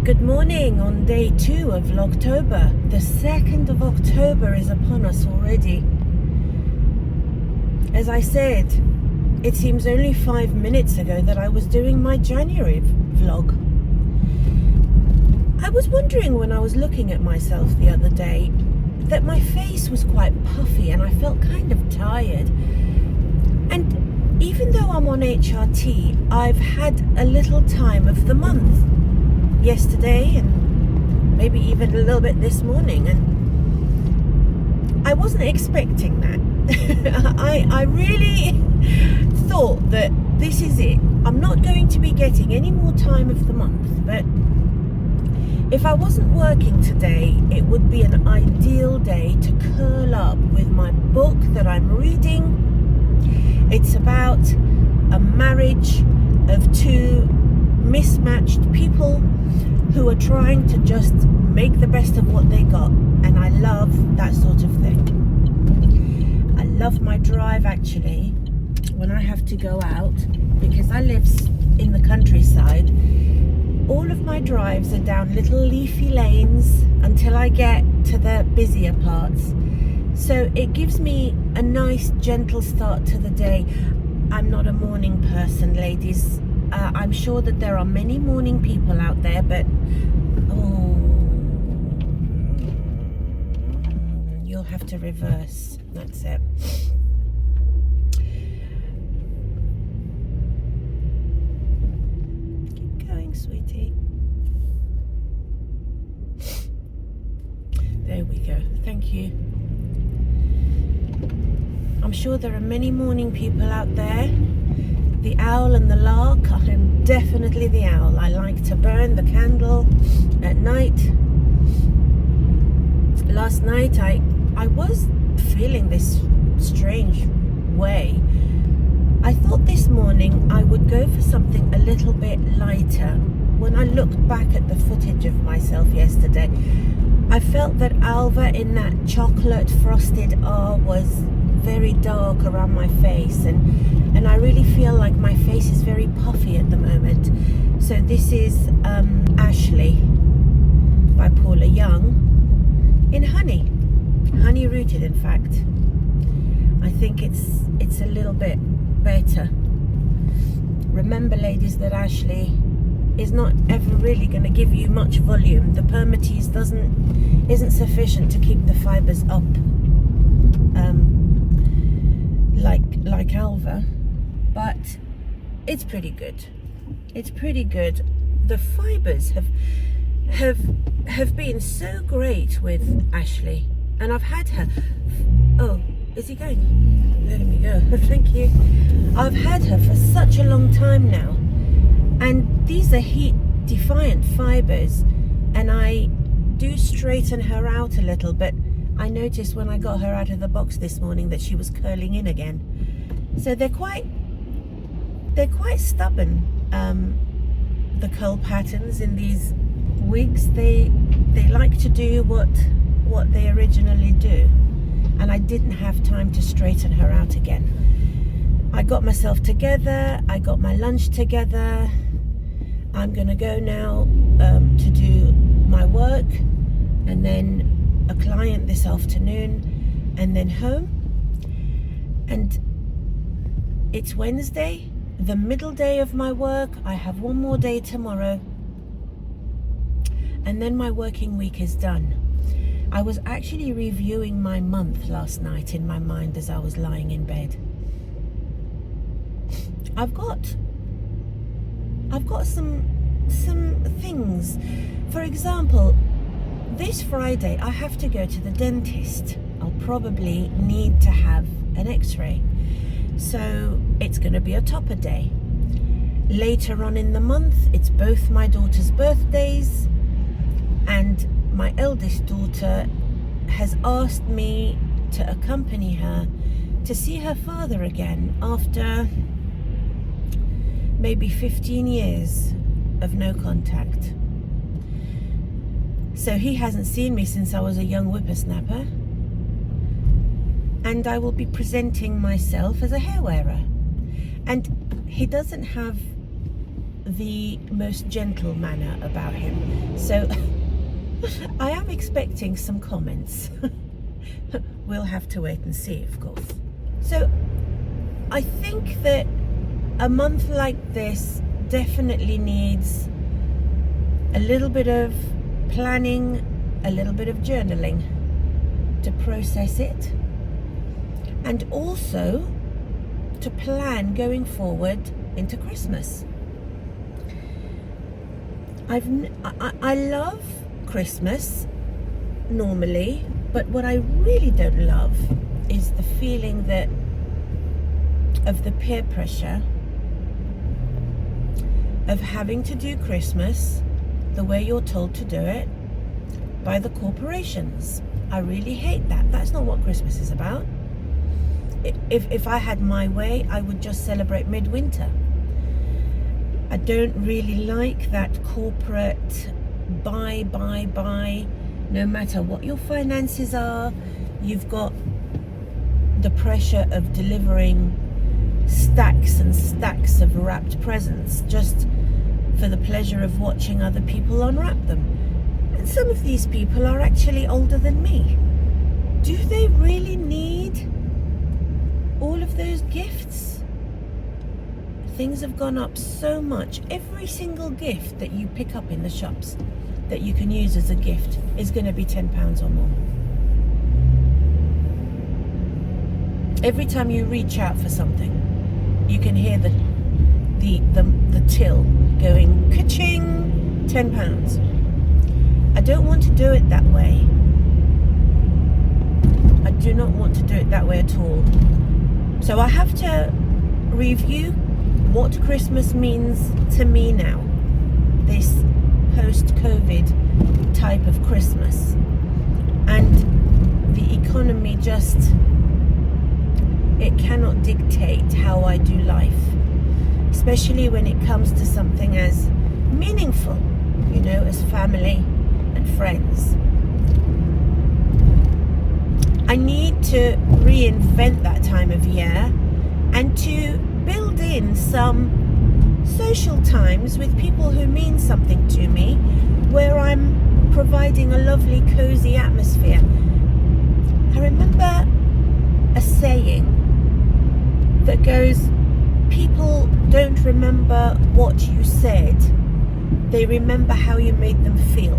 Good morning on day 2 of Vlogtober. The 2nd of October is upon us already. As I said, it seems only 5 minutes ago that I was doing my January vlog. I was wondering when I was looking at myself the other day that my face was quite puffy and I felt kind of tired. And even though I'm on HRT, I've had a little time of the month. Yesterday and maybe even a little bit this morning, and I wasn't expecting that. I really thought that this is it. I'm not going to be getting any more time of the month, but if I wasn't working today, it would be an ideal day to curl up with my book that I'm reading. It's about a marriage of two mismatched people who are trying to just make the best of what they got, and I love that sort of thing. I love my drive actually when I have to go out, because I live in the countryside. All of my drives are down little leafy lanes until I get to the busier parts, so it gives me a nice gentle start to the day. I'm not a morning person, ladies. I'm sure that there are many morning people out there, but you'll have to reverse. That's it. Keep going, sweetie. There we go. Thank you. I'm sure there are many morning people out there. The owl and the lark. I am definitely the owl. I like to burn the candle at night. Last night I was feeling this strange way. I thought this morning I would go for something a little bit lighter. When I looked back at the footage of myself yesterday, I felt that Alva in that chocolate frosted R was very dark around my face, and I really feel like my face is very puffy at the moment. So this is Ashley by Paula Young in honey rooted. In fact, I think it's a little bit better. Remember, ladies, that Ashley is not ever really going to give you much volume. The permatease isn't sufficient to keep the fibers up like Alva, but it's pretty good. It's pretty good. The fibers have been so great with Ashley, and I've had her. Oh, is he going? Let me go. Thank you. I've had her for such a long time now, and these are heat defiant fibers, and I do straighten her out a little, but I noticed when I got her out of the box this morning that she was curling in again. So they're quite stubborn, the curl patterns in these wigs. They like to do what they originally do, and I didn't have time to straighten her out again. I got myself together, I got my lunch together. I'm gonna go now to do my work, and then a client this afternoon, and then home. And it's Wednesday, the middle day of my work. I have one more day tomorrow, and then my working week is done. I was actually reviewing my month last night in my mind as I was lying in bed. I've got some things. For example, this Friday I have to go to the dentist. I'll probably need to have an x-ray, so it's going to be a topper day. Later on in the month, it's both my daughter's birthdays, and my eldest daughter has asked me to accompany her to see her father again after maybe 15 years of no contact. So he hasn't seen me since I was a young whippersnapper, and I will be presenting myself as a hair wearer. And he doesn't have the most gentle manner about him. So I am expecting some comments. We'll have to wait and see, of course. So I think that a month like this definitely needs a little bit of planning, a little bit of journaling to process it, and also to plan going forward into Christmas. I love Christmas normally, but what I really don't love is the feeling of the peer pressure of having to do Christmas the way you're told to do it by the corporations. I really hate that. That's not what Christmas is about. If I had my way, I would just celebrate midwinter. I don't really like that corporate buy. No matter what your finances are, you've got the pressure of delivering stacks and stacks of wrapped presents just for the pleasure of watching other people unwrap them. And some of these people are actually older than me. Do they really need all of those gifts? Things have gone up so much. Every single gift that you pick up in the shops that you can use as a gift is going to be £10 or more. Every time you reach out for something, you can hear the till going ka-ching, £10. I don't want to do it that way. I do not want to do it that way at all. So I have to review what Christmas means to me now, this post-COVID type of Christmas. And the economy just, it cannot dictate how I do life, especially when it comes to something as meaningful, you know, as family and friends. I need to reinvent that time of year and to build in some social times with people who mean something to me, where I'm providing a lovely, cozy atmosphere. I remember a saying that goes, people don't remember what you said, they remember how you made them feel.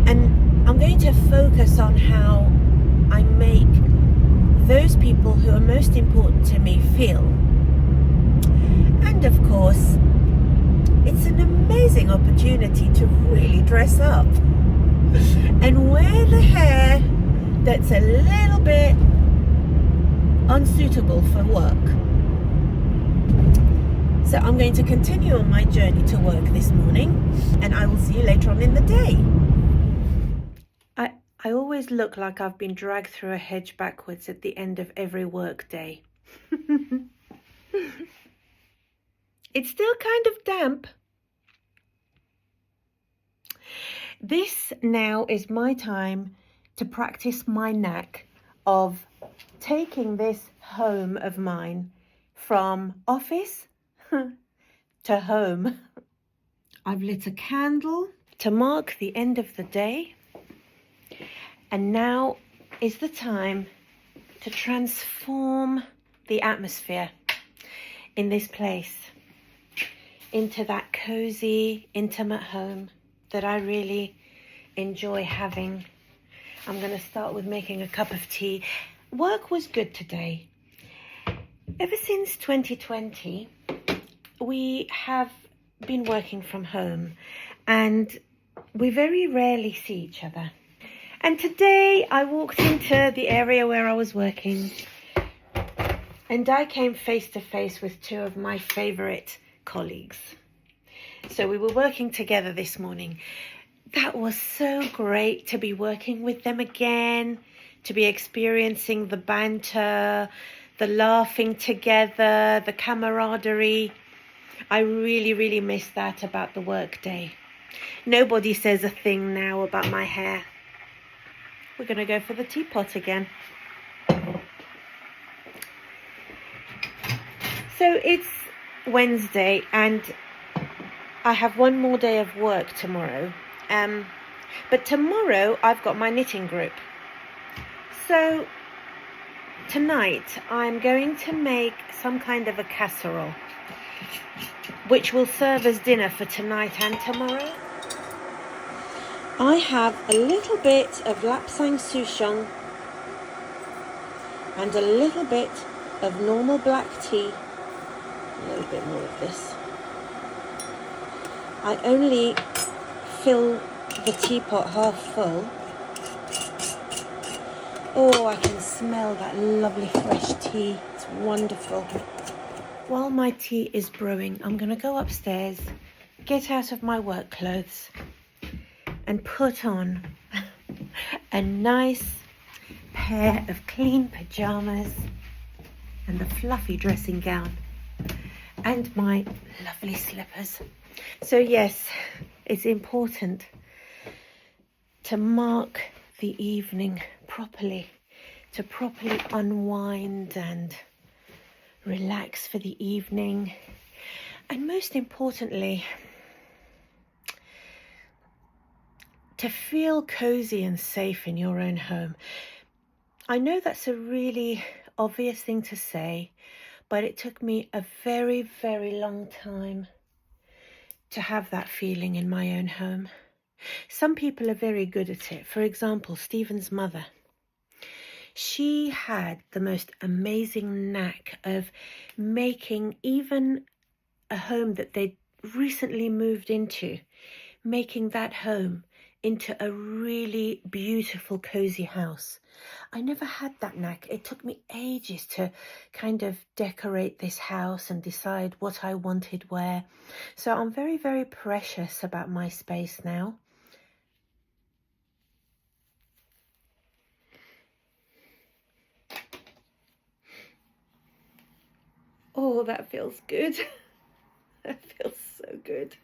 And I'm going to focus on how I make those people who are most important to me feel. And of course, it's an amazing opportunity to really dress up and wear the hair that's a little bit unsuitable for work. So I'm going to continue on my journey to work this morning, and I will see you later on in the day. I always look like I've been dragged through a hedge backwards at the end of every work day. It's still kind of damp. This now is my time to practice my knack of taking this home of mine from office to home. I've lit a candle to mark the end of the day, and now is the time to transform the atmosphere in this place into that cozy, intimate home that I really enjoy having. I'm going to start with making a cup of tea. Work was good today. Ever since 2020, we have been working from home and we very rarely see each other. And today I walked into the area where I was working and I came face to face with two of my favorite colleagues. So we were working together this morning. That was so great to be working with them again, to be experiencing the banter, the laughing together, the camaraderie. I really, really miss that about the work day. Nobody says a thing now about my hair. We're going to go for the teapot again. So it's Wednesday and I have one more day of work tomorrow. But tomorrow I've got my knitting group. So tonight I'm going to make some kind of a casserole, which will serve as dinner for tonight and tomorrow. I have a little bit of lapsang souchong and a little bit of normal black tea. A little bit more of this. I only fill the teapot half full. Oh, I can smell that lovely fresh tea. It's wonderful. While my tea is brewing, I'm going to go upstairs, get out of my work clothes, and put on a nice pair of clean pajamas and a fluffy dressing gown and my lovely slippers. So yes, it's important to mark the evening properly, to properly unwind and relax for the evening, and most importantly, to feel cozy and safe in your own home. I know that's a really obvious thing to say, but it took me a very, very long time to have that feeling in my own home. Some people are very good at it. For example, Stephen's mother. She had the most amazing knack of making even a home that they'd recently moved into, making that home into a really beautiful, cozy house. I never had that knack. It took me ages to kind of decorate this house and decide what I wanted where. So I'm very, very precious about my space now. Oh, that feels good. That feels so good.